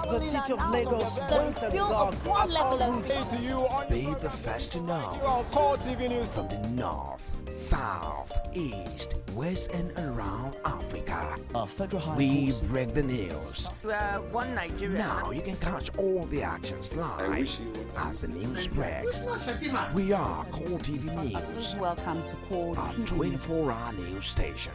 the city of Lagos there is still a poor level of Be the first to know. From the north, south, east, west and around Africa, we break the news. One Nigeria. Now you can catch all the actions live as the news spreads. We are Core TV News. Welcome to Core TV. 24-hour news station.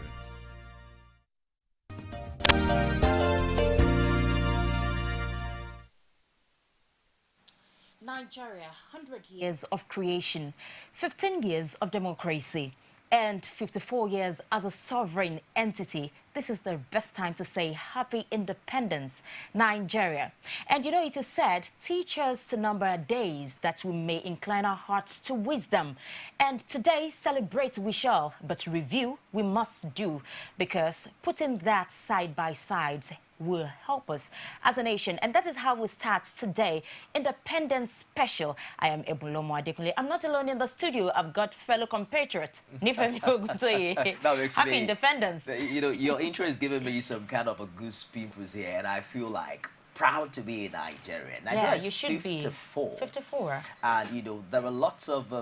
Nigeria, 100 years of creation, 15 years of democracy, and 54 years as a sovereign entity. This is the best time to say happy independence, Nigeria. And you know, it is said, teach us to number days that we may incline our hearts to wisdom. And today, celebrate we shall, but review we must do, because putting that side by side will help us as a nation. And that is how we start today, Independence Special. I am Ebulomo Adekunle. I'm not alone in the studio. I've got fellow compatriot, Nifemi Oguntoye. Happy Independence. You know, your intro is giving me some kind of a goose pimples here, and I feel like proud to be a Nigerian. Nigeria you is should 54. Be. 54. And, you know, there are lots of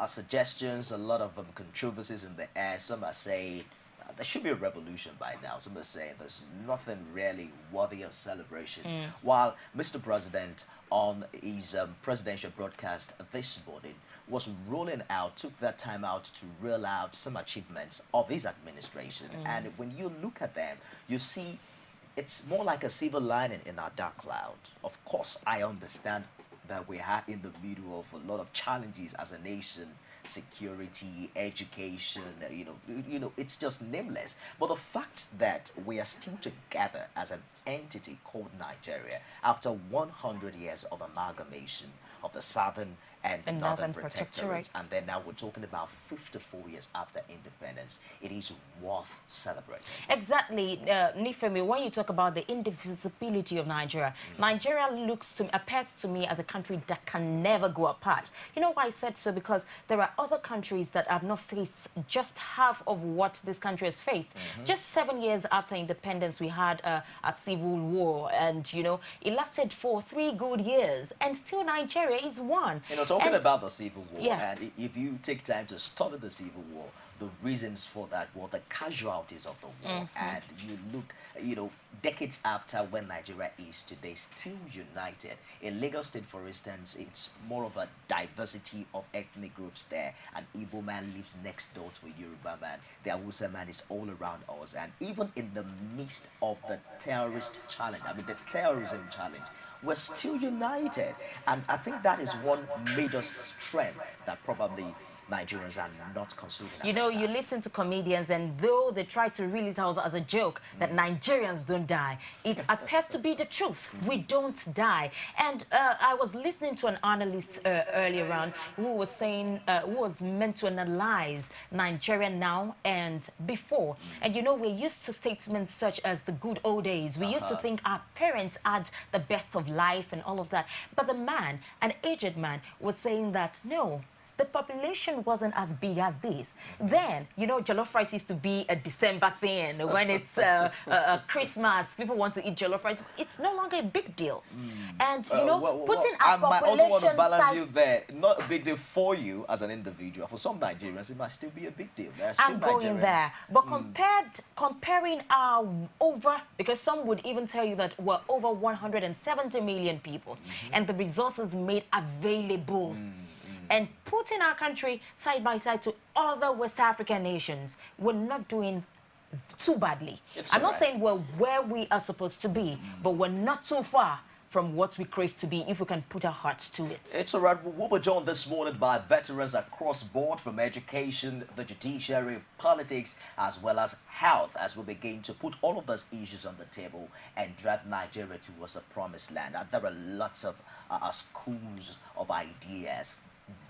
suggestions, a lot of controversies in the air. Some are saying there should be a revolution by now. Some are saying there's nothing really worthy of celebration. While Mr. President on his presidential broadcast this morning was rolling out, took that time out to reel out some achievements of his administration. And when you look at them, you see it's more like a silver lining in our dark cloud. Of course, I understand that we are in the middle of a lot of challenges as a nation. Security, education, you know, it's just nameless. But the fact that we are still together as an entity called Nigeria after 100 years of amalgamation of the southern and the northern protectorate, and then now we're talking about 54 years after independence, it is worth celebrating. Exactly, Nifemi, when you talk about the indivisibility of Nigeria, Nigeria appears to me as a country that can never go apart. You know why I said so? Because there are other countries that have not faced just half of what this country has faced. Just 7 years after independence, we had a civil war, and, you know, it lasted for 3 good years, and still Nigeria is one. You know, talking about the Civil War, yeah. and if you take time to study the Civil War, the reasons for that were the casualties of the war, and you look, you know, decades after when Nigeria is today still united. In Lagos State, for instance, it's more of a diversity of ethnic groups there. An Igbo man lives next door to a Yoruba man. The Hausa man is all around us, and even in the midst of the terrorist challenge, I mean the terrorism challenge, we're still united. And I think that is one major strength that probably Nigerians are not considering. You know, you listen to comedians, and though they try to really tell us as a joke that Nigerians don't die, it appears to be the truth. We don't die. And I was listening to an analyst earlier on who was saying, who was meant to analyze Nigeria now and before. And you know, we're used to statements such as the good old days. We used to think our parents had the best of life and all of that. But the man, an aged man, was saying that no, the population wasn't as big as this. Then, you know, jollof rice used to be a December thing. When it's Christmas, people want to eat jollof rice. It's no longer a big deal. And, you know, putting our population... I also want to balance you there. Not a big deal for you as an individual. For some Nigerians, it might still be a big deal. There are still I'm going there. But comparing our over... Because some would even tell you that we're over 170 million people. And the resources made available. And putting our country side by side to other West African nations, we're not doing too badly. I'm not saying we're where we are supposed to be, but we're not too far from what we crave to be if we can put our hearts to it. It's all right. We'll be joined this morning by veterans across board, from education, the judiciary, politics, as well as health, as we begin to put all of those issues on the table and drive Nigeria towards a promised land. There are lots of schools of ideas,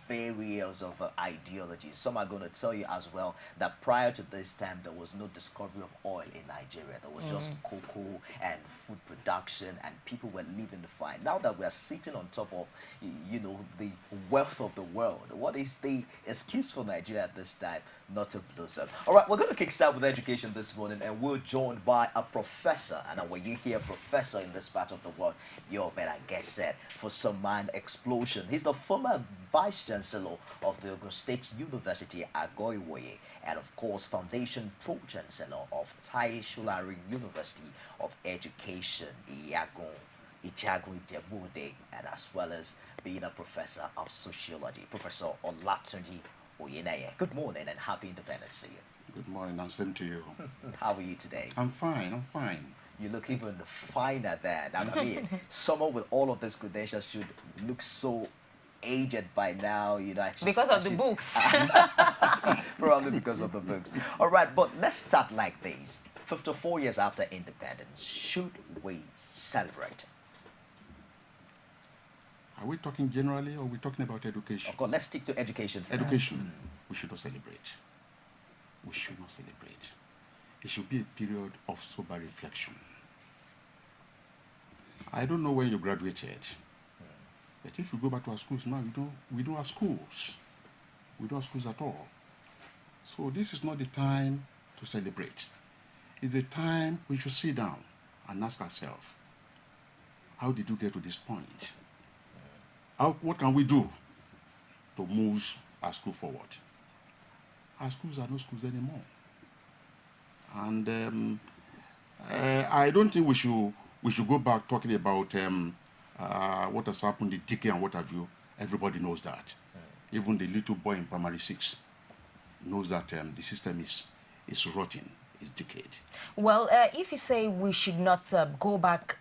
various of ideologies. Some are going to tell you as well that prior to this time, there was no discovery of oil in Nigeria. There was just cocoa and food production, and people were living fine. Now that we are sitting on top of, you know, the wealth of the world, what is the excuse for Nigeria at this time not to blossom? All right, we're going to kickstart with education this morning, and we're joined by a professor. And when you hear professor in this part of the world, you better get set for some mind explosion. He's the former Vice Chancellor of the Ogun State University, Agoiwoye, and of course, Foundation Pro Chancellor of Tai Solarin University of Education, Ichagun Ijebuode, and as well as being a professor of sociology, Professor Olatunji Oyeneye. Good morning and happy Independence to you. Good morning, and same to you. How are you today? I'm fine. You look even finer than. I mean, someone with all of these credentials should look so aged by now, you know. Because of the books. Probably because of the books. All right, but let's start like this. 54 years after independence, should we celebrate? Are we talking generally or are we talking about education? Of course, let's stick to education. Education, we should not celebrate. We should not celebrate. It should be a period of sober reflection. I don't know when you graduated, but if you go back to our schools now, we don't have schools. We don't have schools at all. So this is not the time to celebrate. It's a time we should sit down and ask ourselves, how did you get to this point? What can we do to move our school forward? Our schools are not schools anymore. And I don't think we should go back talking about what has happened, the decay and what have you. Everybody knows that. Even the little boy in primary 6 knows that the system is rotting, is decayed. Well, if you say we should not go back,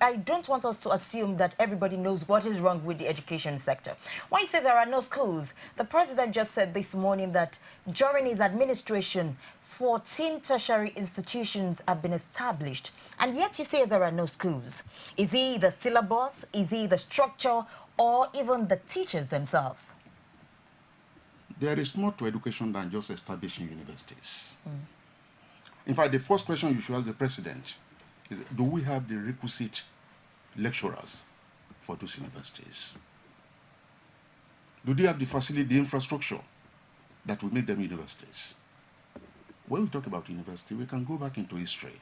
I don't want us to assume that everybody knows what is wrong with the education sector. When you say there are no schools, the president just said this morning that during his administration, 14 tertiary institutions have been established, and yet you say there are no schools. Is it the syllabus, is it the structure, or even the teachers themselves? There is more to education than just establishing universities. In fact, the first question you should ask the president is, do we have the requisite lecturers for those universities? Do they have the facility, the infrastructure that will make them universities? When we talk about university, we can go back into history.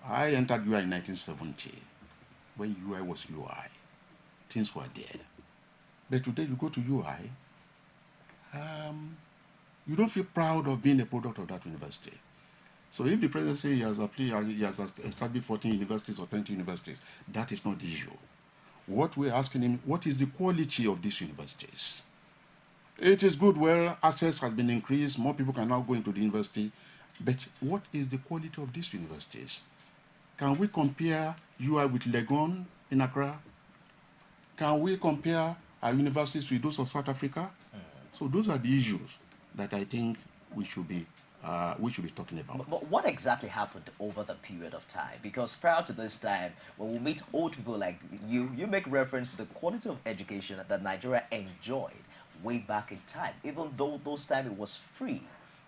I entered UI in 1970. When UI was UI, things were there. But today you go to UI, you don't feel proud of being a product of that university. So if the president says he has established 14 universities or 20 universities, that is not the issue. What we're asking him, what is the quality of these universities? It is good, well, access has been increased, more people can now go into the university, but what is the quality of these universities? Can we compare UI with Legon in Accra? Can we compare our universities with those of South Africa? So those are the issues that I think we should be talking about. But what exactly happened over the period of time? Because prior to this time, when we meet old people like you make reference to the quality of education that Nigeria enjoyed way back in time, even though those times it was free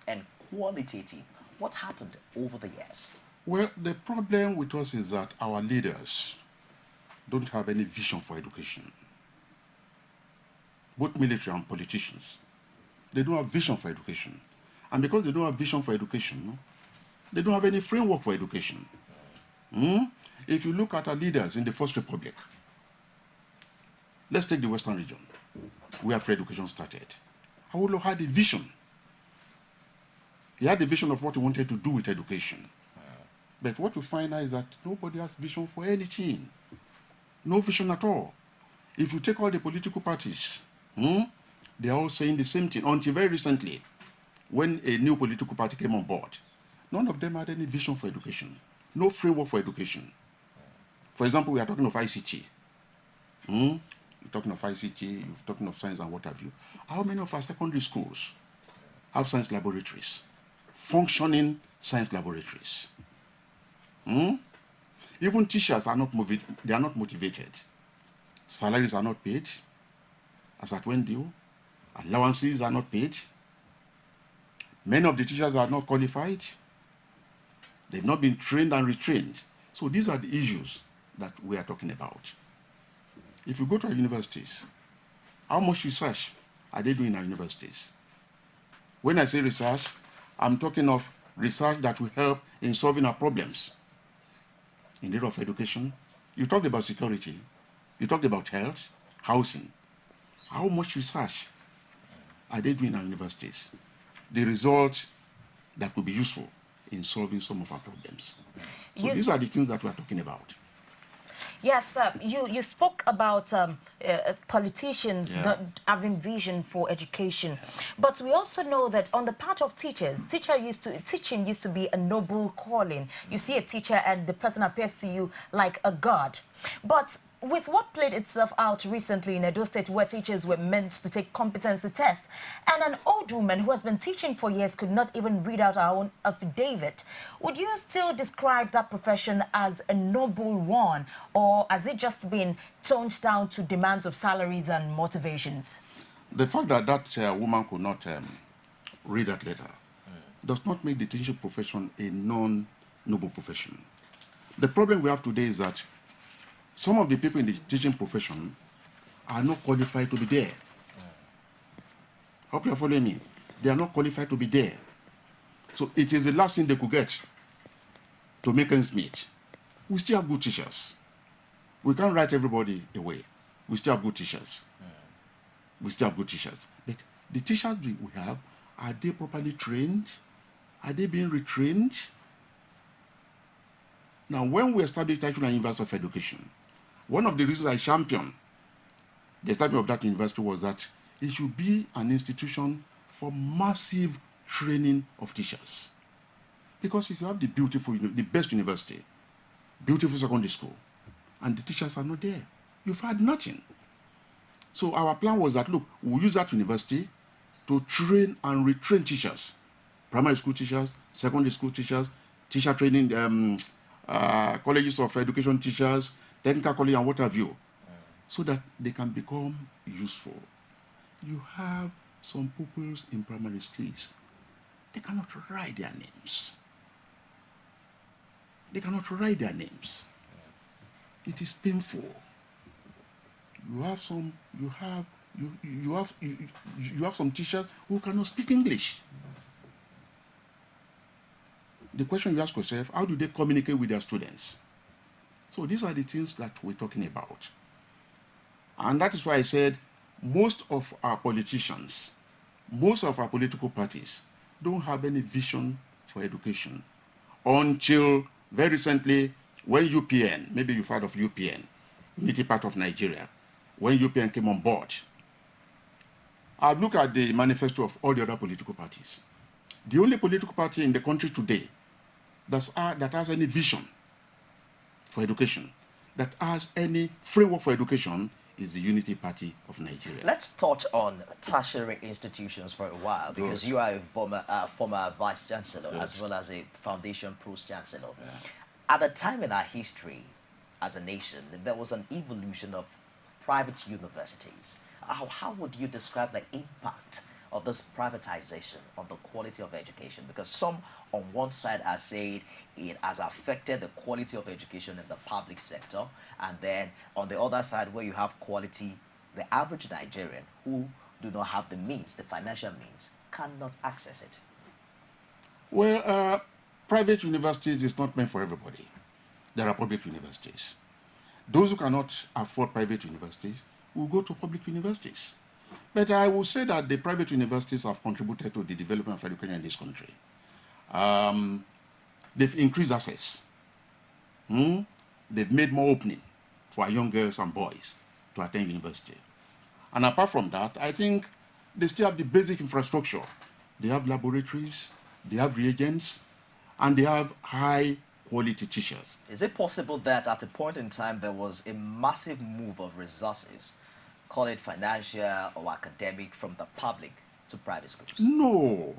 and qualitative. What happened over the years? Well, the problem with us is that our leaders don't have any vision for education. Both military and politicians, they don't have vision for education. And because they don't have vision for education, they don't have any framework for education. If you look at our leaders in the First Republic, let's take the Western region, where free education started. Awolowo had a vision. He had the vision of what he wanted to do with education. But what we find now is that nobody has vision for anything. No vision at all. If you take all the political parties, they are all saying the same thing. Until very recently, when a new political party came on board, none of them had any vision for education. No framework for education. For example, we are talking of ICT. You're talking of ICT, you're talking of science and what have you. How many of our secondary schools have science laboratories? Functioning science laboratories. Even teachers are not motivated. Salaries are not paid. as at when due. Allowances are not paid. Many of the teachers are not qualified. They've not been trained and retrained. So these are the issues that we are talking about. If you go to our universities, how much research are they doing in our universities? When I say research, I'm talking of research that will help in solving our problems. In the area of education, you talked about security, you talked about health, housing. How much research are they doing in our universities? The results that could be useful in solving some of our problems. So these are the things that we are talking about. Yes, you spoke about politicians not having vision for education, but we also know that on the part of teachers, teaching used to be a noble calling. You see a teacher and the person appears to you like a god. But with what played itself out recently in Edo State, where teachers were meant to take competency tests, and an old woman who has been teaching for years could not even read out her own affidavit, would you still describe that profession as a noble one, or has it just been toned down to demands of salaries and motivations? The fact that that woman could not read that letter does not make the teaching profession a non-noble profession. The problem we have today is that some of the people in the teaching profession are not qualified to be there. Hope you're following me. They are not qualified to be there. So it is the last thing they could get to make ends meet. We still have good teachers. We can't write everybody away. We still have good teachers. We still have good teachers. But the teachers we have, are they properly trained? Are they being retrained? Now, when we established National University of Education, one of the reasons I championed the establishment of that university was that it should be an institution for massive training of teachers. Because if you have the best university, beautiful secondary school, and the teachers are not there, you've had nothing. So our plan was that, look, we'll use that university to train and retrain teachers, primary school teachers, secondary school teachers, teacher training, colleges of education teachers, technical college and what have you, so that they can become useful. You have some pupils in primary schools, they cannot write their names. They cannot write their names. It is painful. You have some teachers who cannot speak English. The question you ask yourself, how do they communicate with their students? So these are the things that we're talking about. And that is why I said most of our politicians, most of our political parties don't have any vision for education until very recently when UPN, maybe you've heard of UPN, Unity Part of Nigeria, when UPN came on board. I've looked at the manifesto of all the other political parties. The only political party in the country today that has any vision for education, that has any framework for education, is the Unity Party of Nigeria. Let's touch on tertiary institutions for a while, because Good. You are a former Vice Chancellor Good. As well as a Foundation Pro-Chancellor. Yeah. At the time in our history as a nation, there was an evolution of private universities. How would you describe the impact of this privatization on the quality of education? Because some on one side are saying it has affected the quality of education in the public sector, and then on the other side where you have quality, the average Nigerian who do not have the means, the financial means, cannot access it. Well, private universities is not meant for everybody. There are public universities. Those who cannot afford private universities will go to public universities. But I will say that the private universities have contributed to the development of education in this country. They've increased access. They've made more opening for our young girls and boys to attend university. And apart from that, I think they still have the basic infrastructure. They have laboratories, they have reagents, and they have high-quality teachers. Is it possible that at a point in time there was a massive move of resources, call it financial or academic, from the public to private schools? No.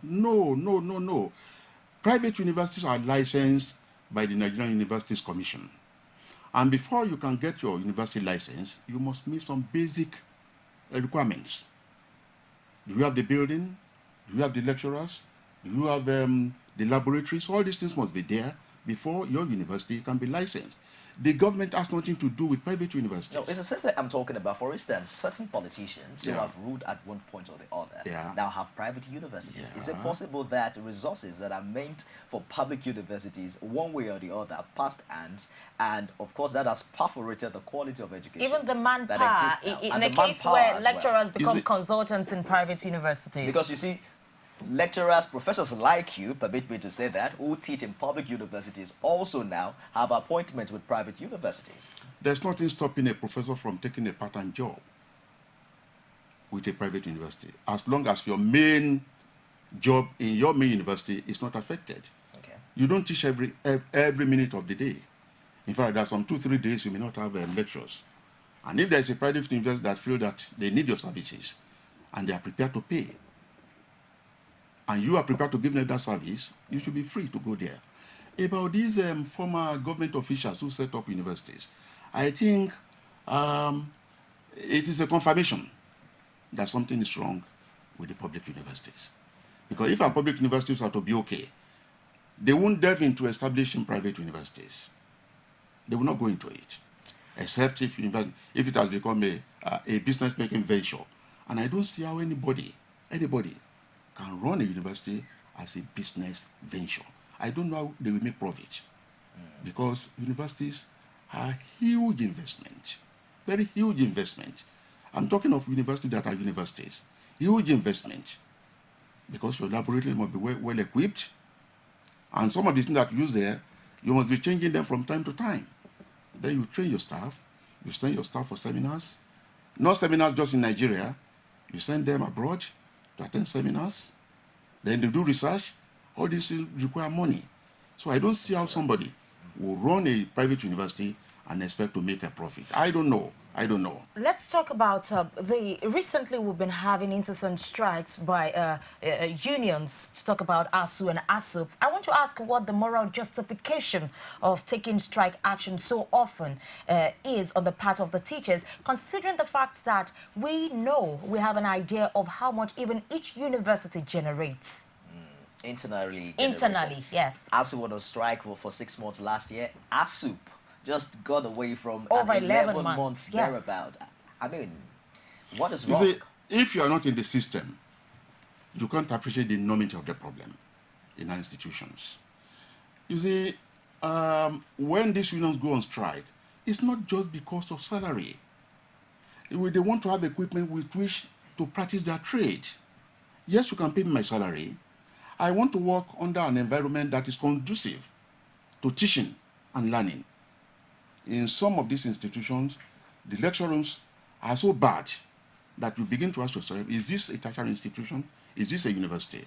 Private universities are licensed by the Nigerian Universities Commission. And before you can get your university license, you must meet some basic requirements. Do you have the building? Do you have the lecturers? Do you have the laboratories? All these things must be there before your university can be licensed. The government has nothing to do with private universities. No, it's the same thing I'm talking about. For instance, certain politicians who have ruled at one point or the other now have private universities. Is it possible that resources that are meant for public universities, one way or the other, passed hands, and of course that has perforated the quality of education? Even the manpower, in a case where lecturers become consultants in private universities. Because you see, lecturers, professors like you, permit me to say that, who teach in public universities also now have appointments with private universities. There's nothing stopping a professor from taking a part-time job with a private university, as long as your main job in your main university is not affected. Okay. You don't teach every minute of the day. In fact, there are some 2-3 days you may not have lectures. And if there's a private university that feel that they need your services and they are prepared to pay, and you are prepared to give them that service, you should be free to go there. About these former government officials who set up universities, I think it is a confirmation that something is wrong with the public universities. Because if our public universities are to be okay, they won't delve into establishing private universities. They will not go into it, except if it has become a business-making venture. And I don't see how anybody can run a university as a business venture. I don't know how they will make profit, because universities are huge investment, very huge investment. I'm talking of universities that are universities, huge investment, because your laboratory must be well equipped, and some of the things that you use there, you must be changing them from time to time. Then you train your staff, you send your staff for seminars, not seminars just in Nigeria, you send them abroad to attend seminars, then they do research. All this will require money. So I don't see how somebody will run a private university and expect to make a profit. I don't know. Let's talk about recently we've been having incessant strikes by unions to talk about ASU and ASUP. I want to ask what the moral justification of taking strike action so often is on the part of the teachers, considering the fact that we have an idea of how much even each university generates. Internally, yes. ASU was on strike for 6 months last year. ASUP just got away from over 11 months yes. thereabout. I mean, what is wrong? You see, if you are not in the system, you can't appreciate the enormity of the problem in our institutions. You see, when these unions go on strike, it's not just because of salary. They want to have equipment with which to practice their trade. Yes, you can pay me my salary. I want to work under an environment that is conducive to teaching and learning. In some of these institutions, the lecture rooms are so bad that you begin to ask yourself, is this a tertiary institution? Is this a university?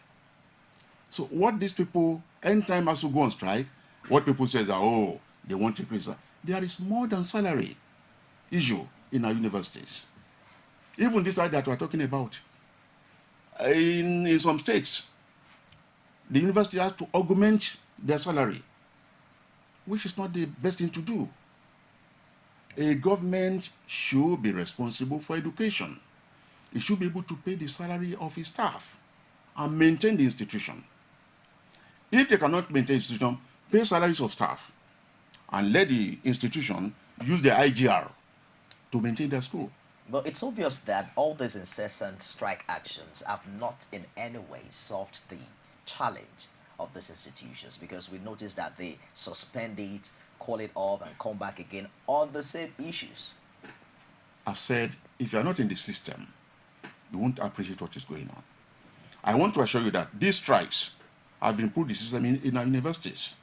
So what these people, anytime as you go on strike, what people say is that, oh, they want to increase. There is more than salary issue in our universities. Even this side that we're talking about, in some states, the university has to augment their salary, which is not the best thing to do. A government should be responsible for education. It should be able to pay the salary of its staff and maintain the institution. If they cannot maintain the institution, pay salaries of staff and let the institution use the IGR to maintain their school. But it's obvious that all these incessant strike actions have not in any way solved the challenge of these institutions, because we noticed that they suspend it, call it off, and come back again on the same issues. I've said, if you are not in the system, you won't appreciate what is going on. I want to assure you that these strikes have improved the system in our universities.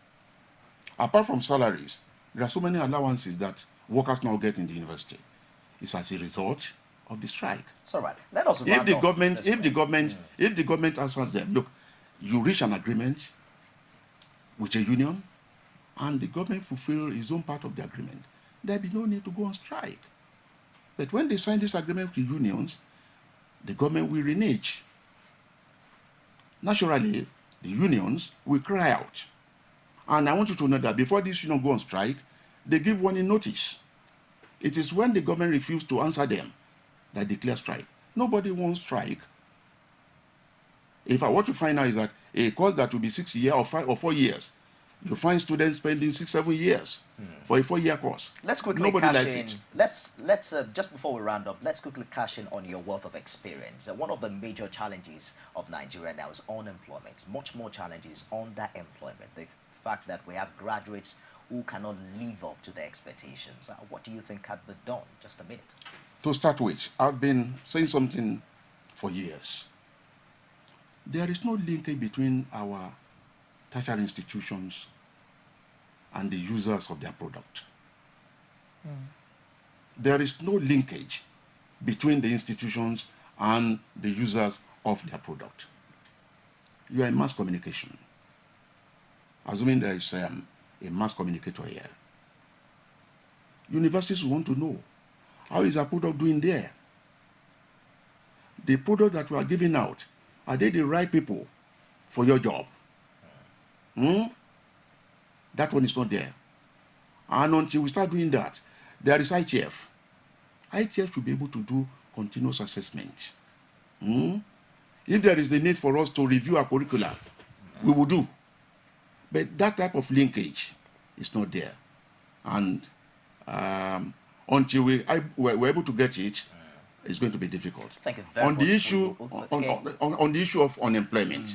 Apart from salaries, there are so many allowances that workers now get in the university. It's as a result of the strike. It's all right. Let us if the government answers them, look, you reach an agreement with a union, and the government fulfill its own part of the agreement, there'll be no need to go on strike. But when they sign this agreement with the unions, the government will renege. Naturally, the unions will cry out. And I want you to know that before this union go on strike, they give warning notice. It is when the government refuses to answer them that they declare strike. Nobody wants strike. In fact, what you find now is that a course that will be 6 years or 5 or 4 years, you find students spending 6, 7 years for a 4-year course. Let's quickly Nobody cash likes in. it. Let's just before we round up, let's quickly cash in on your wealth of experience. One of the major challenges of Nigeria now is unemployment. Much more challenges underemployment. The fact that we have graduates who cannot live up to their expectations. What do you think can be done? Just a minute. To start with, I've been saying something for years. There is no linkage between our tertiary institutions and the users of their product. There is no linkage between the institutions and the users of their product. You are in mass communication. Assuming there is a mass communicator here. Universities want to know, how is our product doing there? The product that we are giving out, are they the right people for your job? That one is not there. And until we start doing that, there is ITF. ITF should be able to do continuous assessment. If there is the need for us to review our curricula, we will do. But that type of linkage is not there. And until we're able to get it, it's going to be difficult. Thank you very on much. The issue, on the issue of unemployment,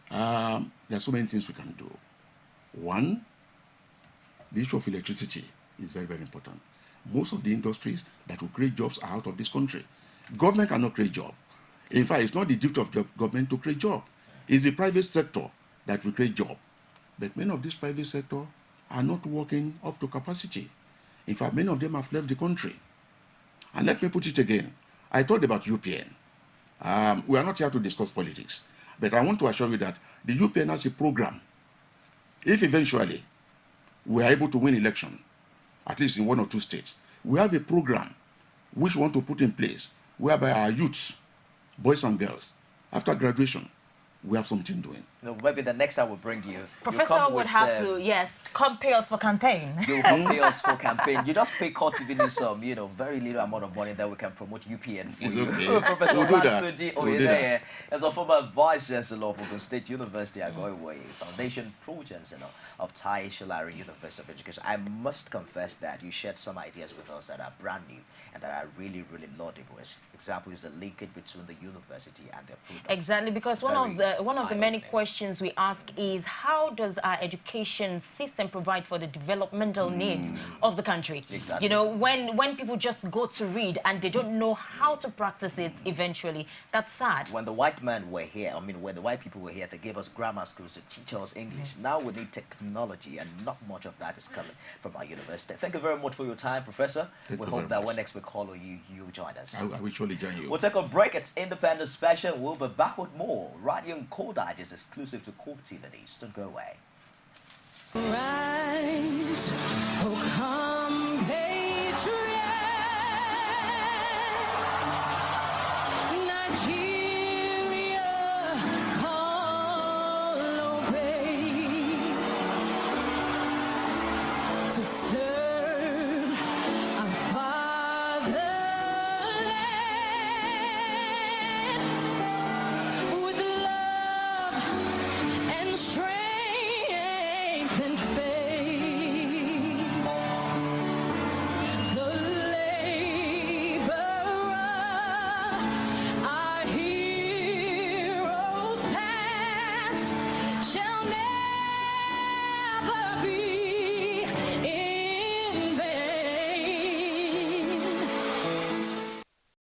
there are so many things we can do. One, the issue of electricity is very, very important. Most of the industries that will create jobs are out of this country. Government cannot create jobs. In fact, it's not the duty of the government to create jobs. It's the private sector that will create jobs. But many of this private sector are not working up to capacity. In fact, many of them have left the country. And let me put it again. I talked about UPN. We are not here to discuss politics. But I want to assure you that the UPN has a program. If eventually we are able to win election, at least in 1 or 2 states, we have a program which we want to put in place whereby our youths, boys and girls, after graduation, we have something doing. No, maybe the next time we'll bring you. Professor would have to, yes, come pay us for campaign. You'll come pay us for campaign. You just pay Court TV some, very little amount of money that we can promote UPN for It's you. okay. Professor We'll do that. Olantunji We'll do that. as a former Vice Chancellor of Ogun State University, Agoiwe, Foundation Projects of Tai Sholari University of Education. I must confess that you shared some ideas with us that are brand new and that are really, really laudable. As example is the linkage between the university and their product. Exactly, because one of the many questions we ask is, how does our education system provide for the developmental needs of the country? Exactly. When people just go to read and they don't know how to practice it eventually, that's sad. When the white men were here, when the white people were here, they gave us grammar schools to teach us English. Now we need technology, and not much of that is coming from our university. Thank you very much for your time, Professor. We hope that when next we call you, you'll join us. I will surely join you. We'll take a break. It's Independent Special. We'll be back with more. Radio Kodak is exclusive to Core TV News. Don't go away. Rise, oh come patriot, Nigeria, call obey to serve.